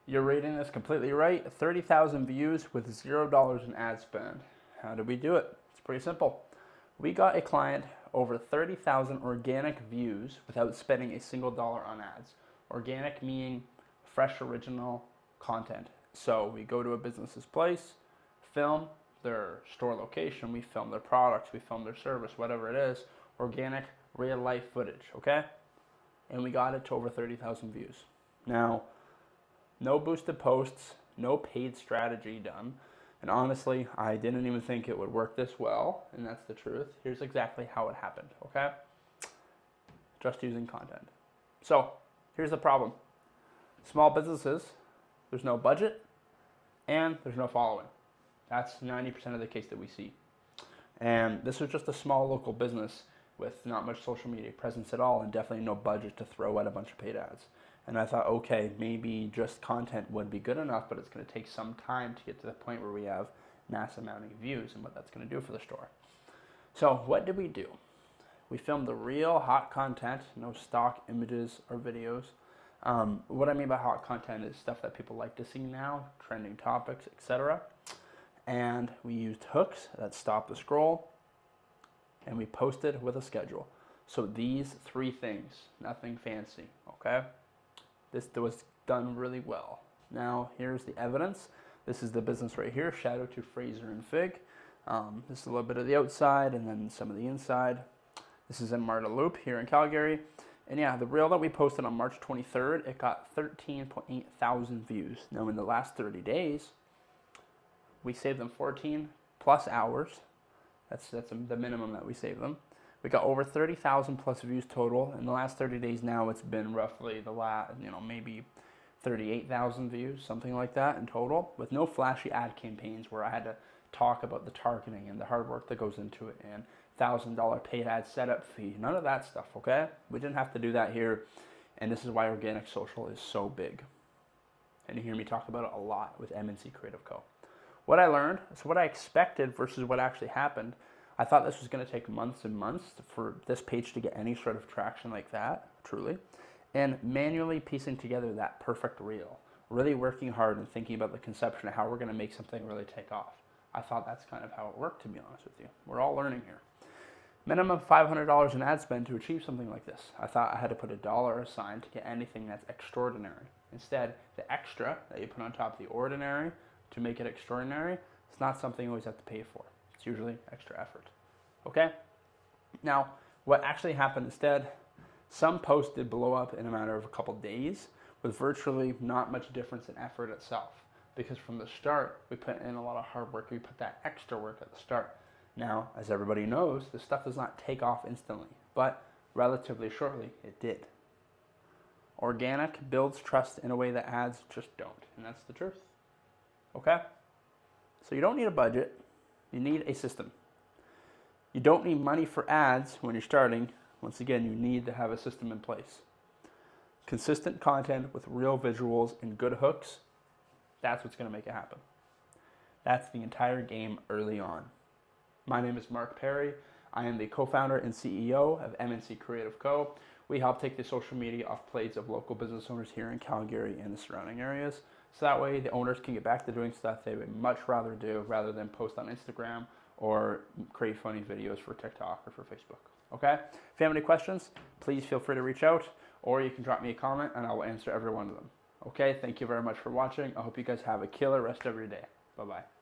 You're reading this completely right. 30,000 views with $0 in ad spend. How did we do it? It's pretty simple. We got a client over 30,000 organic views without spending a single dollar on ads. Organic meaning fresh, original content. So we go to a business's place, film their store location, we film their products, we film their service, whatever it is. Organic, real life footage, okay? And we got it to over 30,000 views. Now, no boosted posts, no paid strategy done. And honestly, I didn't even think it would work this well, and that's the truth. Here's exactly how it happened, okay? Just using content. So, here's the problem. Small businesses, there's no budget, and there's no following. That's 90% of the case that we see. And this was just a small local business with not much social media presence at all, and definitely no budget to throw at a bunch of paid ads. And I thought, okay, maybe just content would be good enough, but it's going to take some time to get to the point where we have mass amount of views and what that's going to do for the store. So what did we do? We filmed the real hot content, no stock images or videos. What I mean by hot content is stuff that people like to see now, trending topics, etc. And we used hooks that stop the scroll, and we posted with a schedule. So these three things, nothing fancy, okay? This was done really well. Now, here's the evidence. This is the business right here, shout out to Fraser and Fig. This is a little bit of the outside and then some of the inside. This is in Marda Loop here in Calgary. And yeah, the reel that we posted on March 23rd, it got 13.8 thousand views. Now, in the last 30 days, we saved them 14 plus hours. That's the minimum that we saved them. We got over 30,000 plus views total. In the last 30 days now, it's been roughly maybe 38,000 views, something like that in total, with no flashy ad campaigns where I had to talk about the targeting and the hard work that goes into it and $1,000 paid ad setup fee. None of that stuff, okay? We didn't have to do that here, and this is why organic social is so big. And you hear me talk about it a lot with MNC Creative Co. What I learned, so what I expected versus what actually happened, I thought this was going to take months and months for this page to get any sort of traction like that, truly. And manually piecing together that perfect reel. Really working hard and thinking about the conception of how we're going to make something really take off. I thought that's kind of how it worked, to be honest with you. We're all learning here. Minimum $500 in ad spend to achieve something like this. I thought I had to put $1 aside to get anything that's extraordinary. Instead, the extra that you put on top of the ordinary to make it extraordinary, it's not something you always have to pay for. It's usually extra effort. Okay? Now, what actually happened instead, some posts did blow up in a matter of a couple days with virtually not much difference in effort itself. Because from the start, we put in a lot of hard work. We put that extra work at the start. Now, as everybody knows, this stuff does not take off instantly, but relatively shortly, it did. Organic builds trust in a way that ads just don't, and that's the truth. Okay? So you don't need a budget. You need a system. You don't need money for ads when you're starting. Once again, you need to have a system in place. Consistent content with real visuals and good hooks, that's what's going to make it happen. That's the entire game early on. My name is Mark Perry. I am the co-founder and CEO of MNC Creative Co. We help take the social media off plates of local business owners here in Calgary and the surrounding areas. So that way the owners can get back to doing stuff they would much rather do rather than post on Instagram or create funny videos for TikTok or for Facebook. Okay? If you have any questions, please feel free to reach out, or you can drop me a comment and I will answer every one of them. Okay? Thank you very much for watching. I hope you guys have a killer rest of your day. Bye-bye.